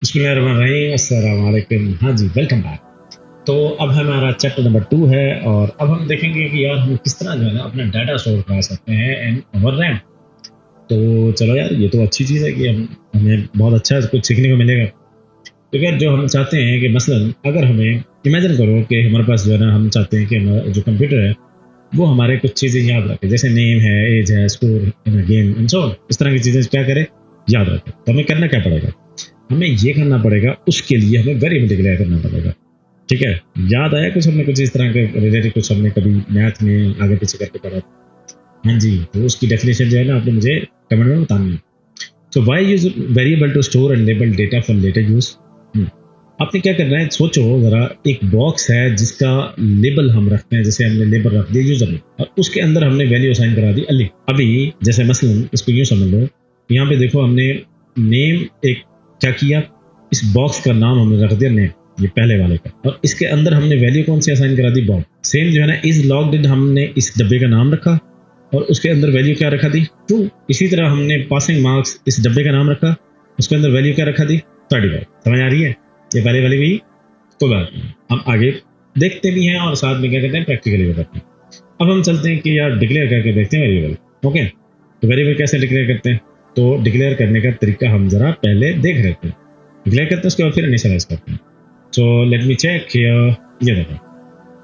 बिस्मिल्लाहिर्रहमानिर्रहीम, अस्सलाम वालेकुम। हाँ जी, वेलकम बैक। तो अब हमारा चैप्टर नंबर 2 है और अब हम देखेंगे कि यार हम किस तरह जो है ना अपना डाटा स्टोर करा सकते हैं इन अवर रैम। तो चलो यार, ये तो अच्छी चीज़ है कि हम हमें बहुत अच्छा कुछ सीखने को मिलेगा। तो यार जो हम चाहते हैं कि मसलन अगर हमें इमेजिन करो कि हमारे पास जो है ना हम चाहते हैं कि हमारा जो कंप्यूटर है वो हमारे कुछ चीज़ें याद रखे, जैसे नेम है, एज है, score, game and so on. इस तरह की चीज़ें क्या करे, याद रखे। तो हमें करना क्या पड़ेगा, हमें ये करना पड़ेगा, उसके लिए हमें वेरिएबल डिक्लेयर करना पड़ेगा। ठीक है, याद आया कुछ हमने कुछ इस तरह के रिलेटेड, कुछ हमने कभी मैथ में आगे पीछे करके पढ़ा। हाँ जी, तो उसकी डेफिनेशन जो है ना आपने मुझे कमेंट में बतानी है। So why use variable to store and label data for later use. आपने क्या करना है, सोचो जरा, एक बॉक्स है जिसका लेबल हम रखते हैं, जैसे हमने लेबल रख दिया यूजर में और उसके अंदर हमने वैल्यू असाइन करा दी अली। अभी जैसे मसलन इसको यूं समझ लो, यहाँ पे देखो हमने नेम एक क्या किया, इस बॉक्स का नाम हमने रख दिया नेम, ये पहले वाले का, और इसके अंदर हमने वैल्यू कौन सी असाइन करा दी, बॉब। सेम जो है ना इज लॉग्ड इन, हमने इस डब्बे का नाम रखा और उसके अंदर वैल्यू क्या रखा दी, ट्रू। इसी तरह हमने पासिंग मार्क्स, इस डब्बे का नाम रखा, उसके अंदर वैल्यू क्या रखा दी, 35। समझ आ रही है, ये पहले वाली भी कोई बात नहीं, हम आगे देखते भी हैं और साथ में क्या करते हैं, प्रैक्टिकली भी करते हैं। अब हम चलते हैं कि यार डिक्लेयर करके देखते हैं वेरिएबल। ओके, तो वेरिएबल कैसे डिक्लेयर करते हैं, तो डिक्लेयर करने का तरीका हम जरा पहले देख लेते हैं। डिक्लेयर करते हैं उसके बाद फिर इनिशियलाइज करते हैं। So let me check here, ये देखो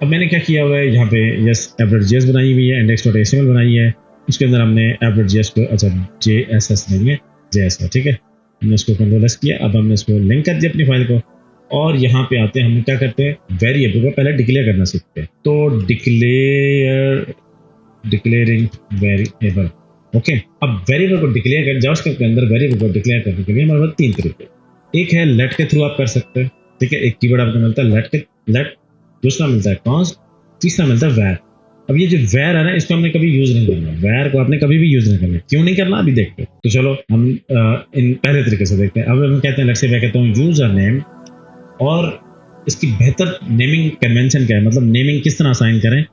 अब मैंने क्या किया हुआ है, यहाँ पे यस एवरेज बनाई हुई है, index.html बनाई है, उसके अंदर हमने एवरेज को, अच्छा JSS नहीं है, JS है, ठीक है। हमने उसको कंट्रोल एस किया, अब हमने इसको लिंक कर दिया अपनी फाइल को और यहाँ पे आते हैं, हम क्या करते हैं, वेरिएबल को पहले डिक्लेयर करना सीखते हैं। तो डिक्लेयरिंग वेरिएबल। ओके, अब वेरिएबल को डिक्लेयर कर, जावास्क्रिप्ट के अंदर वेरिएबल को डिक्लेयर करने के लिए हमारे पास तीन तरीके। एक है लेट के थ्रू आप कर सकते हैं, ठीक है, एक कीवर्ड आपको मिलता है लेट के, लेट। दूसरा मिलता है कॉन्स्ट, तीसरा मिलता है वैर। अब ये जो वैर है ना, इसको हमने कभी यूज नहीं करना, वैर को आपने कभी भी यूज नहीं करना। क्यों नहीं करना, अभी देखते हैं। तो चलो हम इन पहले तरीके से देखते हैं। अब हम कहते हैं, लेट्स से मैं कहता हूँ यूजर नेम, और इसकी बेहतर नेमिंग कन्वेंशन क्या है, मतलब नेमिंग किस तरह असाइन करें,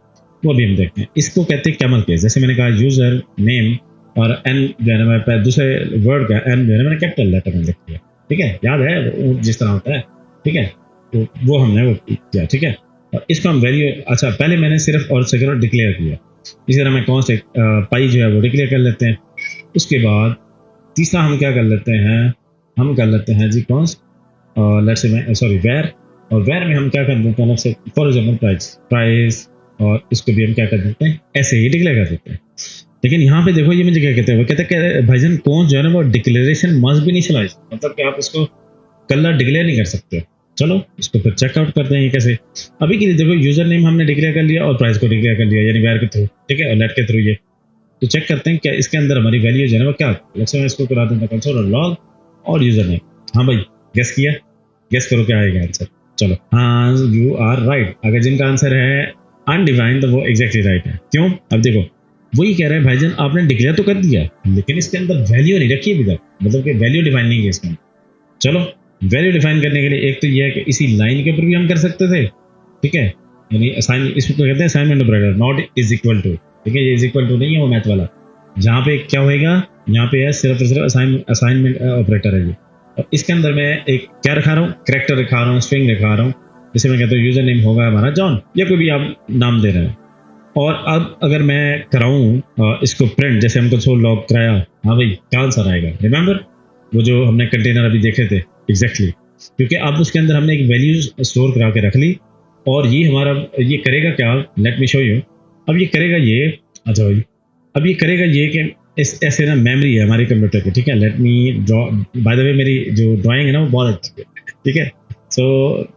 वो भी हम देखते हैं। इसको कहते हैं कैमल केस। जैसे मैंने कहा यूजर नेम और एन जो है ना, मैं दूसरे वर्ड का एन जो है ना मैंने कैपिटल लेटर में लिख दिया, ठीक है, याद है वो जिस तरह होता है, ठीक है। तो वो हमने वो किया, ठीक है। और इसको हम वैल्यू, अच्छा पहले मैंने सिर्फ और सेकंड डिक्लेयर किया, इसी तरह मैं कौन से पाई जो है वो डिक्लेयर कर लेते हैं। उसके बाद तीसरा हम क्या कर लेते हैं, हम कर लेते हैं जी कौन, लेट्स से मैं सॉरी वैर, और वैर में हम क्या कर देते हैं, let's say for example price, और इसको भी हम क्या कर देते हैं, ऐसे ही डिक्लेयर कर देते हैं। लेकिन यहाँ पे देखो ये मुझे क्या कहते हैं, वो कहते हैं कि भाईजान कौन जो है ना वो डिक्लेरेशन मस्ट भी इनिशियलाइज, मतलब कि आप इसको कलर डिक्लेयर नहीं कर सकते। चलो इसको फिर चेकआउट करते हैं ये कैसे। अभी के लिए देखो यूजर नेम हमने डिक्लेयर कर लिया और प्राइस को डिक्लेयर कर लिया, यानी वैर के थ्रू, ठीक है, और लेट के थ्रू ये। तो चेक करते हैं क्या इसके अंदर हमारी वैल्यू जो है ना वो क्या, लेट्स से मैं इसको करा देता हूं कंसोल लॉग और यूजर नेम। हाँ भाई, गेस किया, गेस करो क्या आएगा आंसर। चलो हाँ, यू आर राइट। अगर जिनका आंसर है अनडिफाइंड तो वो एग्जैक्टली राइट है। क्यों, अब देखो वही कह रहे हैं भाईजान आपने डिक्लेयर तो कर दिया लेकिन इसके अंदर वैल्यू नहीं रखी अभी तक, मतलब कि वैल्यू डिफाइन नहीं की इसके अंदर। चलो वैल्यू डिफाइन करने के लिए एक तो ये है कि इसी लाइन के ऊपर भी हम कर सकते थे, ठीक है, यानी असाइन, इसको कहते हैं assignment operator, not is equal to, ठीक है, ये इज इक्वल टू नहीं है वो मैथ वाला। जहाँ पे क्या होएगा, यहाँ पे है सिर्फ और सिर्फ असाइनमेंट ऑपरेटर है ये। और इसके अंदर मैं एक क्या रखा रहा हूँ, करेक्टर रखा रहा हूँ, स्ट्रिंग रखा रहा हूँ। जैसे मैं कहता हूँ यूजर नेम होगा हमारा जॉन, या कोई भी आप नाम दे रहे हैं। और अब अगर मैं कराऊँ इसको प्रिंट, जैसे हमको कंसोल लॉग कराया, हाँ भाई क्या आंसर आएगा, रिमेंबर वो जो हमने कंटेनर अभी देखे थे, एग्जैक्टली क्योंकि अब उसके अंदर हमने एक वैल्यू स्टोर करा के रख ली। और ये हमारा ये करेगा क्या, लेट मी शो यू। अब ये करेगा ये, अच्छा भाई, अब ये करेगा ये कि इस ऐसे ना मेमोरी है हमारे कंप्यूटर की, ठीक है। Let me draw, bye the वे मेरी जो ड्राइंग है ना वो बहुत अच्छी है, ठीक है। सो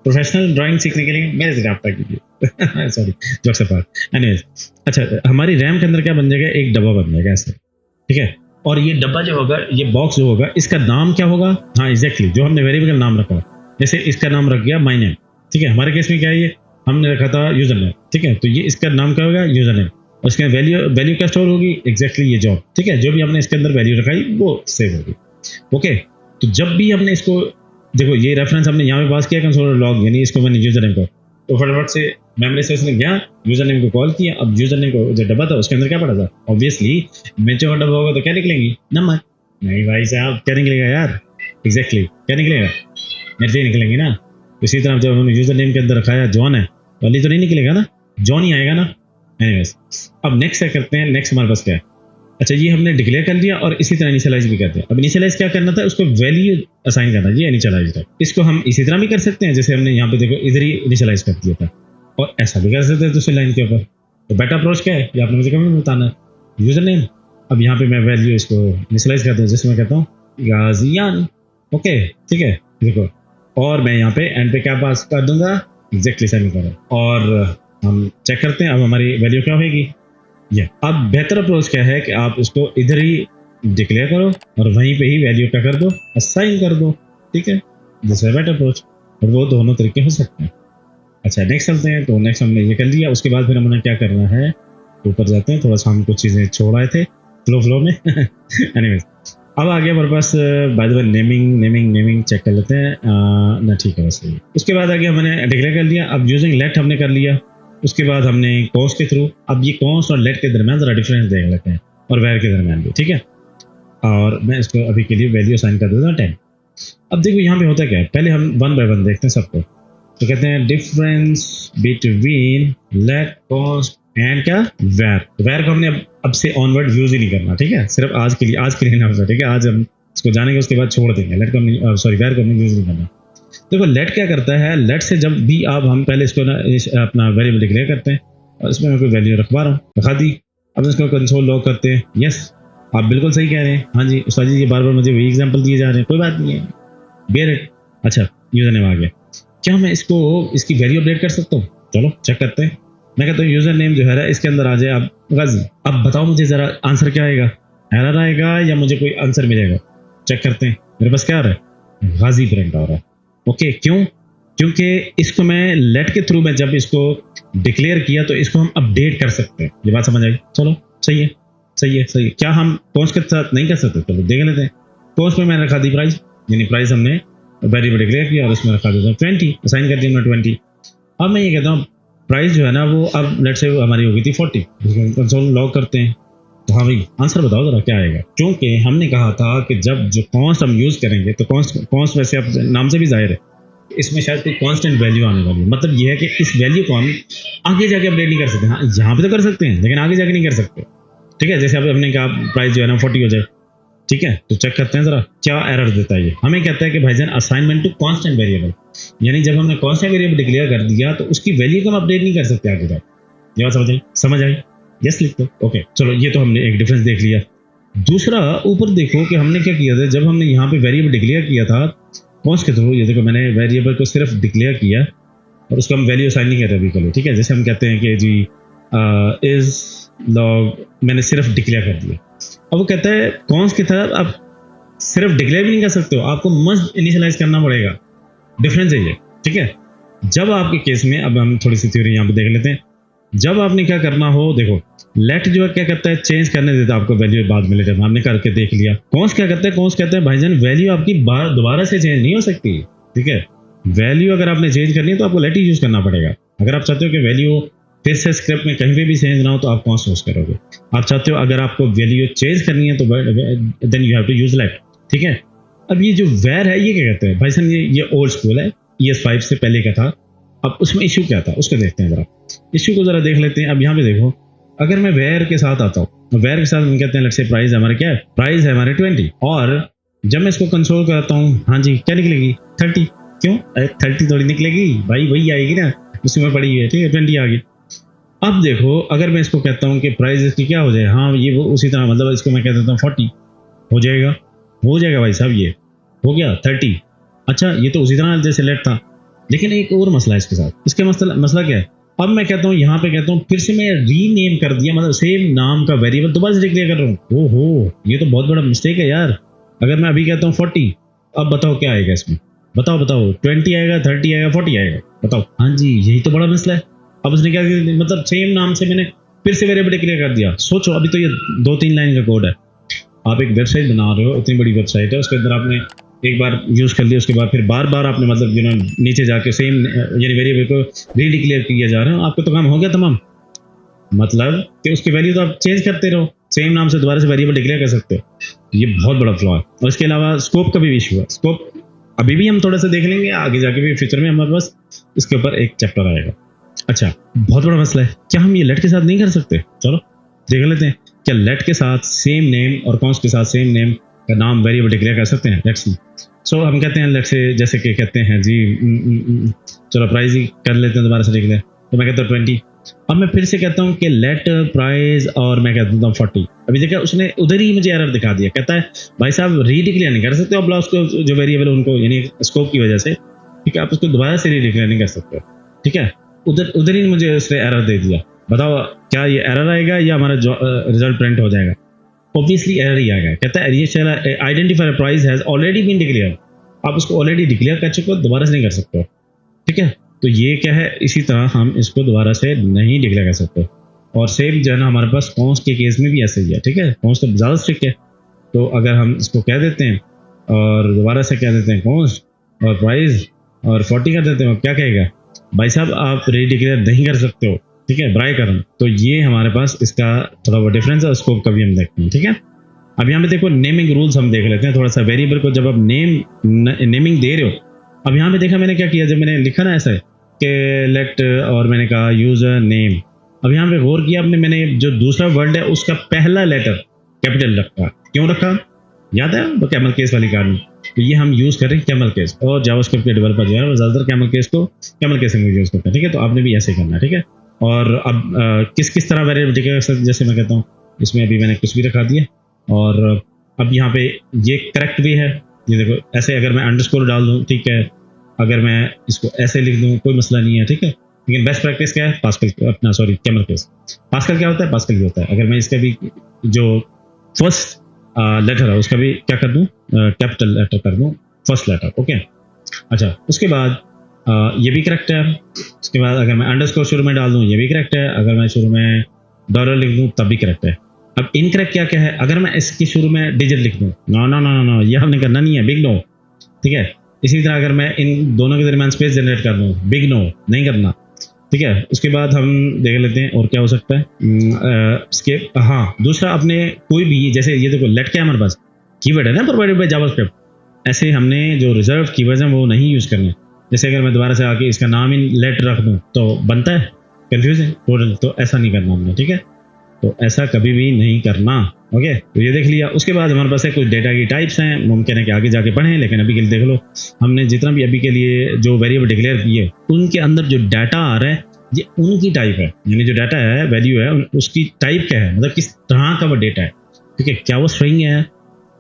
प्रोफेशनल ड्राइंग सीखने के लिए मेरे से रब्ता कीजिए सॉरी, जोक्स अपार्ट। एनीवेज, अच्छा हमारी रैम के अंदर क्या बन जाएगा, एक डब्बा बन जाएगा ऐसे, ठीक है। और ये डब्बा जो होगा, ये बॉक्स जो होगा, इसका नाम क्या होगा, हाँ एग्जैक्टली जो हमने वेरिएबल का नाम रखा, जैसे इसका नाम रख गया माय नेम, ठीक है। हमारे केस में क्या है, ये हमने रखा था यूजर नेम, ठीक है, तो ये इसका नाम क्या होगा, यूजर नेम। और इसके वैल्यू वैल्यू क्या स्टोर होगी, एग्जैक्टली ये जॉब, ठीक है, जो भी हमने इसके अंदर वैल्यू रखाई वो सेव होगी। ओके, तो जब भी हमने इसको देखो, ये रेफरेंस हमने यहाँ पे पास किया कंसोल लॉग, यानी इसको मैंने यूजर नेम को, तो फटाफट से मेमोरी से उसने गया, यूजर नेम को कॉल किया। अब यूजर नेम को जो डब्बा था उसके अंदर क्या पड़ा था, ऑब्वियसली मिर्चों का डब्बा होगा तो क्या निकलेंगी, नमक। नहीं भाई साहब, क्या निकलेगा यार, एग्जैक्टली क्या निकलेगा, एंट्री निकलेंगी ना। इसी तरह जब हमने यूजर नेम के अंदर रखा है जॉन है, तो अली तो नहीं निकलेगा ना, जॉन ही आएगा ना। एनीवेज, अब नेक्स्ट क्या करते हैं, नेक्स्ट हमारे पास क्या है, अच्छा ये हमने डिक्लेयर कर लिया और इसी तरह इनिशियलाइज भी करते हैं। अब इनिशियलाइज क्या करना था, उसको वैल्यू असाइन करना, ये इनिशियलाइज है। इसको हम इसी तरह भी कर सकते हैं जैसे हमने यहाँ पे देखो इधर ही इनिशियलाइज कर दिया था, और ऐसा भी कर सकते हैं दूसरी लाइन के ऊपर। तो बेटर अप्रोच क्या है, ये आपने मुझे कमेंट में बताना है। यूजर नेम, अब यहाँ पे मैं वैल्यू इसको इनिशियलाइज करता हूँ, जैसे मैं कहता हूँ गाजियान, ओके ठीक है देखो, और मैं यहाँ पे एंड पे क्या पास कर दूंगा, एग्जैक्टली सेमी करो, और हम चेक करते हैं अब हमारी वैल्यू क्या होगी। ये अब बेहतर अप्रोच क्या है कि आप इसको इधर ही डिक्लेयर करो और वहीं पे ही वैल्यू क्या कर दो, असाइन कर दो, ठीक है, दिस इज बेटर अप्रोच। और वो दोनों तरीके हो सकते हैं। अच्छा नेक्स्ट चलते हैं, तो नेक्स्ट हमने ये कर लिया, उसके बाद फिर हमने क्या करना है, ऊपर जाते हैं, थोड़ा सा हम कुछ चीज़ें छोड़ आए थे फ्लो में एनीवेज, अब आ गया हमारे पास by the way naming check कर लेते हैं ना, ठीक है वैसे ही। उसके बाद आगे हमने डिक्लेयर कर लिया, अब यूजिंग लेट हमने कर लिया, उसके बाद हमने कॉन्स्ट के थ्रू, अब ये कॉन्स्ट और लेट के दरमियान जरा डिफरेंस देख लेते हैं, और वेयर के दरमियान भी, ठीक है। और मैं इसको अभी के लिए वैल्यू असाइन कर देता हूँ 10। अब देखो यहाँ पे होता क्या है, पहले हम वन बाय वन देखते हैं सबको। तो कहते हैं difference between let cost and क्या, वेयर को हमने अब से ऑनवर्ड यूज ही नहीं करना, ठीक है, सिर्फ आज के लिए ना होता, ठीक है, आज हम इसको जानेंगे उसके बाद छोड़ देंगे, लेट को हमने सॉरी वेयर को हमने यूज नहीं करना। देखो लेट क्या करता है, लेट से जब भी आप हम पहले इसको ना अपना वेरिएबल डिक्लेयर करते हैं, और इसमें मैं कोई वैल्यू रखवा रहा हूँ, रखा दी, अब इसको कंसोल लॉग करते हैं, यस आप बिल्कुल सही कह रहे हैं, हाँ जी उस्ताद जी ये बार बार मुझे वही एग्जांपल दिए जा रहे हैं, कोई बात नहीं है, बेयर इट। अच्छा यूजर नेम आ गया, क्या मैं इसको इसकी वैल्यू अपडेट कर सकता हूँ, चलो चेक करते हैं। मैं कहता हूँ यूजर नेम जो है इसके अंदर आ जाए आप गाजी, अब बताओ मुझे जरा आंसर क्या आएगा, एरर आएगा या मुझे कोई आंसर मिलेगा, चेक करते हैं। मेरे पास क्या आ रहा है, गाजी प्रिंट हो रहा है, ओके क्यों, क्योंकि इसको मैं लेट के थ्रू में जब इसको डिक्लेयर किया तो इसको हम अपडेट कर सकते हैं, ये बात समझ आई, चलो सही है सही है सही है। क्या हम कॉन्स्ट के साथ नहीं कर सकते, चलो देख लेते हैं। कॉन्स्ट में मैंने रखा दी प्राइस, यानी प्राइस हमने वेरिएबल डिक्लेयर किया और उसमें रखा देता हूँ 20, असाइन कर दिया मैं 20। अब मैं ये कहता हूँ प्राइस जो है ना वो अब लेट से हमारी हो गई थी 40, कंसोल लॉग करते हैं, तो हाँ भाई आंसर बताओ जरा क्या आएगा, क्योंकि हमने कहा था कि जब जो कॉन्स्ट हम यूज करेंगे तो कॉन्स्ट वैसे अब नाम से भी जाहिर है इसमें शायद कोई कांस्टेंट वैल्यू आने वाली है, मतलब ये है कि इस वैल्यू को हम आगे जाके अपडेट नहीं कर सकते, हाँ यहाँ पे तो कर सकते हैं लेकिन आगे जाके नहीं कर सकते, ठीक है। जैसे अब हमने कहा प्राइस जो है ना 40 हो जाए, ठीक है, तो चेक करते हैं जरा क्या एरर देता है ये, हमें कहता है कि भाईजान असाइनमेंट टू कांस्टेंट वेरिएबल, यानी जब हमने कांस्टेंट वेरिएबल डिक्लेयर कर दिया तो उसकी वैल्यू को हम अपडेट नहीं कर सकते आगे जाके, ये बात समझ आई, यस लिख दो, ओके चलो ये तो हमने एक डिफरेंस देख लिया। दूसरा ऊपर देखो कि हमने क्या किया था, जब हमने यहाँ पे वेरिएबल डिक्लेयर किया था कॉन्स्ट के थ्रू, ये देखो मैंने वेरिएबल को सिर्फ डिक्लेयर किया और उसको हम वैल्यू असाइन नहीं कर रहे अभी के लिए, ठीक है। जैसे हम कहते हैं कि जी इज लॉग, मैंने सिर्फ डिक्लेयर कर दिया, अब वो कहता है कॉन्स्ट की तरफ आप सिर्फ डिक्लेयर भी नहीं कर सकते हो, आपको मस्ट इनिशियलाइज करना पड़ेगा, डिफरेंस है ये, ठीक है। जब आपके केस में, अब हम थोड़ी सी थ्योरी यहाँ पे देख लेते हैं, जब आपने क्या करना हो, देखो लेट जो है क्या करता है, चेंज करने देता है आपको वैल्यू बाद में, लेटर हमने करके देख लिया। कॉन्स्ट क्या करता है, कॉन्स्ट कहता है भाईजान वैल्यू आपकी दोबारा से चेंज नहीं हो सकती, ठीक है। वैल्यू अगर आपने चेंज करनी है तो आपको लेट ही यूज करना पड़ेगा। अगर आप चाहते हो कि वैल्यू फिर से स्क्रिप्ट में कहीं पे भी चेंज ना हो तो आप कॉन्स्ट यूज करोगे। आप चाहते हो अगर आपको वैल्यू चेंज करनी है तो then you have to use let, ठीक है। अब ये जो वेर है ये क्या कहते हैं भाईजान, ये ओल्ड स्कूल है, ES5 से पहले का था। अब उसमें इश्यू क्या था उसको देखते हैं जरा, इश्यू को जरा देख लेते हैं। अब यहाँ पे देखो अगर मैं वेयर के साथ आता हूँ, वेयर के साथ हम कहते हैं लेट्स से प्राइस हमारे क्या है, प्राइस है हमारे 20, और जब मैं इसको कंसोल करता हूँ, हाँ जी क्या निकलेगी 30, क्यों 30 थोड़ी निकलेगी भाई, वही आएगी ना उसमें पड़ी हुई है, ठीक है 20 आ गई। अब देखो अगर मैं इसको कहता हूँ कि प्राइस इसकी क्या हो जाए, हाँ ये वो उसी तरह, मतलब इसको मैं कह देता हूँ 40, हो जाएगा भाई साहब, ये हो गया 30। अच्छा ये तो उसी तरह जैसे लेट था, लेकिन एक और मसला है इसके साथ, इसके मसला क्या है, अब मैं कहता हूँ यहाँ पे कहता हूँ फिर से मैं रीनेम कर दिया, मतलब सेम नाम का वेरिएबल दोबारा से डिक्लेयर कर रहा हूँ, ओहो ये तो बहुत बड़ा मिस्टेक है यार। अगर मैं अभी कहता हूँ 40, अब बताओ क्या आएगा इसमें, बताओ 20 आएगा, 30 आएगा, 40 आएगा, बताओ। हाँ जी यही तो बड़ा मसला है। अब उसने क्या किया, मतलब सेम नाम से मैंने फिर से वेरिएबल डिक्लेयर कर दिया। सोचो अभी तो ये 2-3 लाइन का कोड है, आप एक वेबसाइट बना रहे हो, इतनी बड़ी वेबसाइट है, उसके अंदर आपने एक बार यूज कर लिया, उसके बाद फिर बार बार आपने मतलब नीचे जाके सेम यानी वेरिएबल को रीडिक्लेयर किया जा रहा है, आपका तो काम हो गया तमाम, मतलब कि उसकी वैल्यू तो आप चेंज करते रहो, सेम नाम से दोबारा से वेरिएबल डिक्लेयर कर सकते हो। ये बहुत बड़ा फ्लॉ है। और इसके अलावा स्कोप का भी इशू है। स्कोप अभी भी हम थोड़ा सा देख लेंगे, आगे जाके भी फ्यूचर में हमारे पास इसके ऊपर एक चैप्टर आएगा। अच्छा, बहुत बड़ा मसला है, क्या हम ये लेट के साथ नहीं कर सकते? चलो देख लेते हैं, क्या लेट के साथ सेम नेम और कॉन्स्ट के साथ सेम नेम का नाम वेरिएबल डिक्लेयर कर सकते हैं? Let's see. सो हम कहते हैं लेट से, जैसे कि कहते हैं जी चलो प्राइस ही कर लेते हैं दोबारा से डिक्लेयर। तो मैं कहता हूँ 20। अब मैं फिर से कहता हूँ कि लेट प्राइस और मैं कहता हूँ 40। अभी देखा उसने उधर ही मुझे एरर दिखा दिया, कहता है भाई साहब रीडिक्लेयर नहीं कर सकते आप उसको, जो वेरिएबल उनको यानी स्कोप की वजह से, ठीक है, आप उसको दोबारा से रीडिक्लेयर नहीं कर सकते, ठीक है। उधर उधर ही मुझे उसने एरर दे दिया। बताओ क्या ये एरर आएगा या हमारा रिजल्ट प्रिंट हो जाएगा? ऑब्वियसली एरर ही आएगा। कहता है ये चला identify price has already been declare, आप उसको ऑलरेडी डिक्लेयर कर चुके हो, दोबारा से नहीं कर सकते हो, ठीक है। तो ये क्या है, इसी तरह हम इसको दोबारा से नहीं डिक्लेयर कर सकते। और सेम जो है ना हमारे पास कॉन्स्ट के केस में भी ऐसे ही है, ठीक है। कॉन्स्ट तो ज़्यादा स्ट्रिक्ट है, तो अगर हम इसको कह देते हैं और दोबारा से कह देते हैं कॉन्स्ट और प्राइस और 40 कर देते हैं, क्या कहेगा भाई साहब आप रीडिक्लेयर नहीं कर सकते हो, ठीक है, ब्राई करम। तो ये हमारे पास इसका थोड़ा बहुत डिफरेंस है, स्कोप का भी हम देखते हैं, ठीक है। अब यहाँ पे देखो नेमिंग रूल्स हम देख लेते हैं थोड़ा सा। वेरिएबल को जब आप नेमिंग दे रहे हो, अब यहाँ पे देखा मैंने क्या किया, जब मैंने लिखा ना ऐसा कि लेट और मैंने कहा यूजर नेम, अब यहाँ पे गौर किया आपने, मैंने जो दूसरा वर्ड है उसका पहला लेटर कैपिटल रखा। क्यों रखा? याद है वो कैमल केस वाली कहानी। तो ये हम यूज कर रहे हैं कैमल केस, और जावास्क्रिप्ट के डेवलपर जो है वो ज्यादातर कैमल केस में यूज करते हैं, ठीक है। तो आपने भी ऐसे करना है, ठीक है। और अब किस किस तरह वेरिएबल डिक्लेयर कर सकते, जैसे मैं कहता हूँ इसमें अभी मैंने कुछ भी रखा दिया, और अब यहाँ पे ये करेक्ट भी है। ये देखो ऐसे अगर मैं अंडरस्कोर डाल दूँ, ठीक है, अगर मैं इसको ऐसे लिख दूँ कोई मसला नहीं है, ठीक है। लेकिन बेस्ट प्रैक्टिस क्या है, पास्कल अपना सॉरी कैमल केस। पास्कल क्या होता है? पास्कल ये होता है अगर मैं इसका भी जो फर्स्ट लेटर है उसका भी क्या कर दूं, कैपिटल लेटर कर दूं, फर्स्ट लेटर, ओके। अच्छा, उसके बाद ये भी करेक्ट है। उसके बाद अगर मैं अंडरस्कोर शुरू में डाल दूं ये भी करेक्ट है, अगर मैं शुरू में डॉलर लिख दूं तब भी करेक्ट है। अब इनकरेक्ट क्या क्या है, अगर मैं इसके शुरू में डिजिट लिख दूं, नो नो नो नो, ये हमने करना नहीं है, बिग नो, ठीक है। इसी तरह अगर मैं इन दोनों के दरमियान स्पेस जनरेट कर दूं, बिग नो, नहीं करना, ठीक है। उसके बाद हम देख लेते हैं और क्या हो सकता है। इसके हाँ, दूसरा आपने कोई भी, जैसे ये देखो लेट क्या है हमारे पास कीवर्ड है ना प्रोवाइडेड बाय जावास्क्रिप्ट, ऐसे हमने जो रिजर्व कीवर्ड्स हैं वो नहीं यूज करने। जैसे अगर मैं दोबारा से आके इसका नाम ही लेट रख दूं तो बनता है कंफ्यूजन टोटल, तो ऐसा नहीं करना हमने, ठीक है। तो ऐसा कभी भी नहीं करना, ओके। तो ये देख लिया। उसके बाद हमारे पास है कुछ डेटा की टाइप्स हैं, मुमकिन है कि आगे जाके पढ़ें, लेकिन अभी के लिए देख लो हमने जितना भी अभी के लिए जो वेरिएबल डिक्लेयर किए उनके अंदर जो डाटा आ रहा है ये उनकी टाइप है, यानी जो डाटा है वैल्यू है उसकी टाइप क्या है, मतलब किस तरह का वो डेटा है, ठीक है। क्या वो स्ट्रिंग है,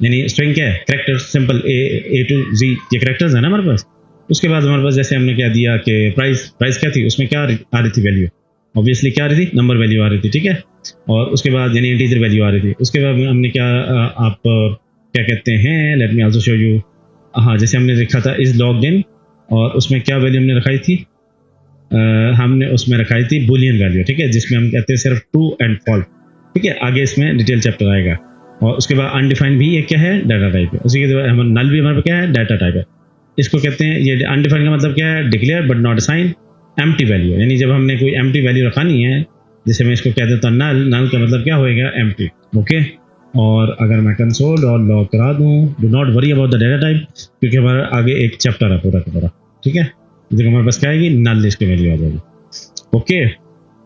यानी स्ट्रिंग क्या है, कैरेक्टर सिंपल ए टू जी, ये कैरेक्टर्स है ना हमारे पास। उसके बाद हमारे पास जैसे हमने क्या दिया कि प्राइस क्या थी, उसमें क्या आ रही थी वैल्यू, ऑब्वियसली क्या आ रही थी, नंबर वैल्यू आ रही थी, ठीक है। और उसके बाद यानी इंटीजर वैल्यू आ रही थी। उसके बाद हमने क्या आप क्या कहते हैं, let me also show you, हाँ, जैसे हमने लिखा था इज लॉग्ड इन, और उसमें क्या वैल्यू हमने रखाई थी, हमने उसमें रखाई थी बुलियन वैल्यू, ठीक है, जिसमें हम कहते हैं सिर्फ ट्रू एंड फॉल्स, ठीक है। आगे इसमें डिटेल चैप्टर आएगा। और उसके बाद अनडिफाइंड भी ये क्या है, डाटा टाइप है। उसी के बाद नल भी हमारे पास क्या है, डाटा टाइप है। इसको कहते हैं, ये अनडिफाइंड का मतलब क्या है, declare but not assign, empty value, यानी जब हमने कोई एम्प्टी वैल्यू रखानी है, जैसे मैं इसको कह देता हूँ नल, नल का मतलब क्या होएगा, एम्प्टी, ओके। और अगर मैं कंसोल और लॉग करा दूँ, do not worry about the data type, क्योंकि हमारा आगे एक चैप्टर है पूरा का पूरा, ठीक है। देखो हमारे पास क्या आएगी, नल लिस्ट की वैल्यू आ जाएगी, ओके।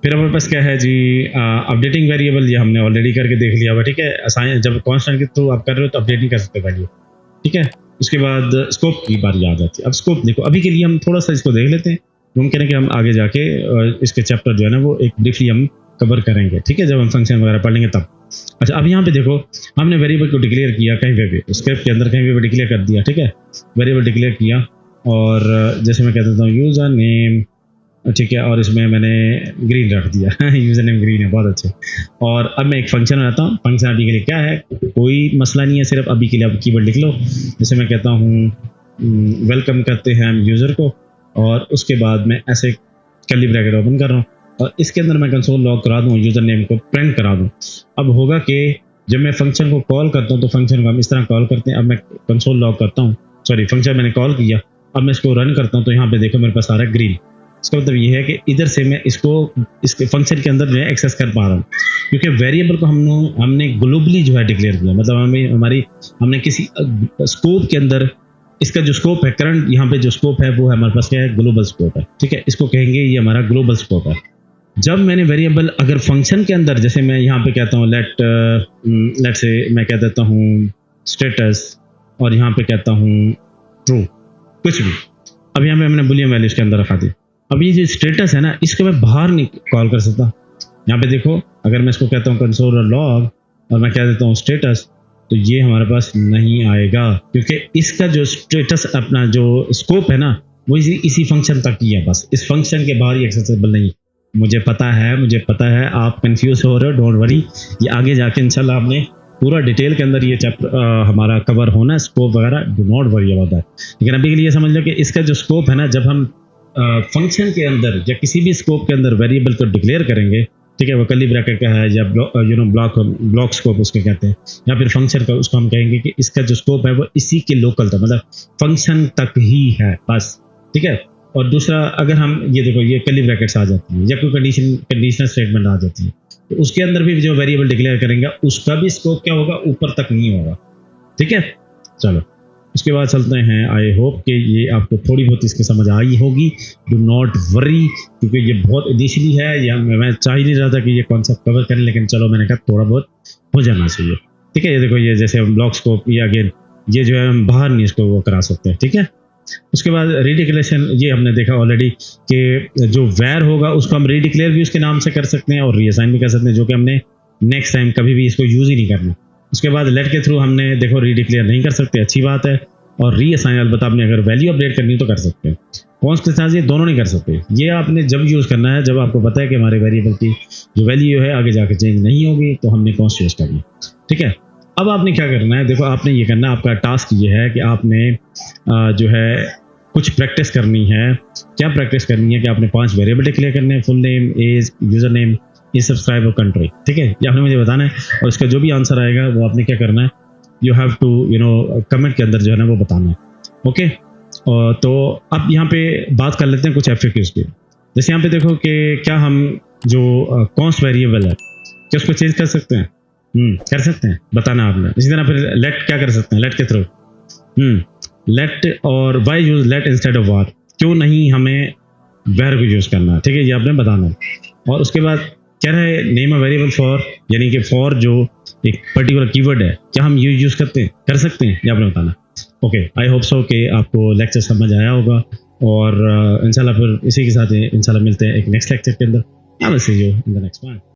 फिर हमारे पास क्या है जी, अपडेटिंग वेरिएबल, ये हमने ऑलरेडी करके देख लिया हुआ, ठीक है। असाइन जब कांस्टेंट के थ्रू आप कर रहे हो तो अपडेट नहीं कर सकते वैल्यू, ठीक है। उसके बाद स्कोप की बारी आ जाती है। अब स्कोप देखो, अभी के लिए हम थोड़ा सा इसको देख लेते हैं, मुमकिन है कि हम आगे जाके इसके चैप्टर जो है ना वो एक ब्रीफली हम कवर करेंगे, ठीक है, जब हम फंक्शन वगैरह पढ़ लेंगे तब। अच्छा, अब यहाँ पे देखो हमने वेरिएबल को डिक्लेयर किया कहीं पे भी, स्क्रिप्ट के अंदर कहीं पे भी डिक्लेयर कर दिया, ठीक है, वेरिएबल डिक्लेयर किया। और जैसे मैं कह देता हूँ यूजर नेम, ठीक है, और इसमें मैंने ग्रीन रख दिया यूजर नेम ग्रीन है, बहुत अच्छे। और अब मैं एक फंक्शन बनाता हूँ। फंक्शन अभी के लिए क्या है, कोई मसला नहीं है, सिर्फ अभी के लिए आप कीवर्ड लिख लो। जैसे मैं कहता हूँ वेलकम करते हैं हम यूज़र को, और उसके बाद मैं ऐसे कर्ली ब्रैकेट ओपन कर रहा हूँ, और इसके अंदर मैं कंसोल लॉग करा दूँ, यूज़र नेम को प्रिंट करा दूँ। अब होगा कि जब मैं फंक्शन को कॉल करता हूँ तो फंक्शन को हम इस तरह कॉल करते हैं। अब मैं कंसोल लॉग करता हूँ, सॉरी फंक्शन मैंने कॉल किया, अब मैं इसको रन करता हूँ तो यहाँ पे देखो मेरे पास आ रहा है ग्रीन। इसका मतलब ये है कि इधर से मैं इसको इसके फंक्शन के अंदर जो है एक्सेस कर पा रहा हूँ, क्योंकि वेरिएबल को हमने ग्लोबली जो है डिक्लेयर किया, मतलब हमने किसी स्कोप के अंदर इसका जो स्कोप है, करंट यहाँ पे जो स्कोप है वो है हमारे पास क्या है, ग्लोबल स्कोप है, ठीक है, इसको कहेंगे ये हमारा ग्लोबल स्कोप है। जब मैंने वेरिएबल अगर फंक्शन के अंदर, जैसे मैं यहाँ पे कहता हूँ लेट से मैं कह देता हूँ स्टेटस, और यहाँ पे कहता हूँ ट्रू, कुछ भी, अब यहाँ पे हमने बुलियन वैल्यू इसके अंदर रखा दी। अब ये जो स्टेटस है ना, इसको मैं बाहर नहीं कॉल कर सकता। यहाँ पे देखो, अगर मैं इसको कहता हूँ कंसोल लॉग और मैं कह देता हूँ स्टेटस, तो ये हमारे पास नहीं आएगा, क्योंकि इसका जो स्टेटस अपना जो स्कोप है ना, वो इसी फंक्शन तक ही है, बस इस फंक्शन के बाहर ही एक्सेसिबल नहीं। मुझे पता है आप कंफ्यूज हो रहे हो, डोंट वरी, ये आगे जाके इंशाल्लाह आपने पूरा डिटेल के अंदर ये चैप्टर हमारा कवर होना है, स्कोप वगैरह, do not worry about that. लेकिन अभी के लिए समझ लो कि इसका जो स्कोप है ना, जब हम फंक्शन के अंदर या किसी भी स्कोप के अंदर वेरिएबल को डिक्लेयर करेंगे, ठीक है, वो कर्ली ब्रैकेट का है या ब्लॉक स्कोप उसके कहते हैं, या फिर फंक्शन का, उसको हम कहेंगे कि इसका जो स्कोप है वो इसी के लोकल था, मतलब फंक्शन तक ही है बस, ठीक है। और दूसरा, अगर हम ये देखो, ये कर्ली ब्रैकेट्स आ जाती है या कोई कंडीशनल स्टेटमेंट आ जाती है, तो उसके अंदर भी जो वेरिएबल डिक्लेयर करेंगे उसका भी स्कोप क्या होगा, ऊपर तक नहीं होगा, ठीक है। चलो उसके बाद चलते हैं। आई होप कि ये आपको थोड़ी बहुत इसकी समझ आई होगी, डू नॉट वरी, क्योंकि ये बहुत इनिशियली है, या मैं चाह ही नहीं रहा था कि ये कॉन्सेप्ट कवर करें, लेकिन चलो मैंने कहा थोड़ा बहुत हो जाना चाहिए, ठीक है। ये देखो, ये जैसे हम ब्लॉक स्कोप, ये अगेन ये जो है हम बाहर नहीं इसको वो करा सकते, ठीक है। उसके बाद रीडिक्लेरेशन, ये हमने देखा ऑलरेडी कि जो वैर होगा उसको हम रीडिक्लेयर भी उसके नाम से कर सकते हैं और रीअसाइन भी कर सकते हैं, जो कि हमने नेक्स्ट टाइम कभी भी इसको यूज़ ही नहीं करना। उसके बाद लेट के थ्रू हमने देखो रीडिक्लेयर नहीं कर सकते, अच्छी बात है, और रीअसाइन अलबत्ता आपने अगर वैल्यू अपडेट करनी तो कर सकते हैं। कॉन्स के साथ ये दोनों नहीं कर सकते, ये आपने जब यूज़ करना है जब आपको पता है कि हमारे वेरिएबल की जो वैल्यू है आगे जाकर चेंज नहीं होगी, तो हमने कॉन्स यूज़ करनी, ठीक है। अब आपने क्या करना है, देखो आपने ये करना है, आपका टास्क ये है कि आपने जो है कुछ प्रैक्टिस करनी है। क्या प्रैक्टिस करनी है कि आपने 5 वेरिएबल डिक्लेयर करने हैं, full name, age, user name, ई सब्सक्राइब और कंट्री, ठीक है, ये आपने मुझे बताना है, और इसका जो भी आंसर आएगा वो आपने क्या करना है, यू हैव टू कमेंट के अंदर जो है ना वो बताना है, ओके। तो अब यहाँ पे बात कर लेते हैं कुछ FAQs की। जैसे यहाँ पे देखो कि क्या हम जो कॉन्स्ट वेरिएबल है क्या उसको चेंज कर सकते हैं, कर सकते हैं, बताना आपने। इसी तरह फिर लेट क्या कर सकते हैं, लेट के थ्रू लेट, और why use let instead of var, क्यों नहीं हमें वेर को यूज करना है, ठीक है, ये आपने बताना है। और उसके बाद क्या है, नेम अ वेरिएबल फॉर, यानी कि फॉर जो एक पर्टिकुलर कीवर्ड है, क्या हम ये यूज कर सकते हैं, ये आपने बताना। ओके, आई होप सो कि आपको लेक्चर समझ आया होगा, और इंशाल्लाह फिर इसी के साथ इंशाल्लाह मिलते हैं एक नेक्स्ट लेक्चर के अंदर। I will see you in the next one.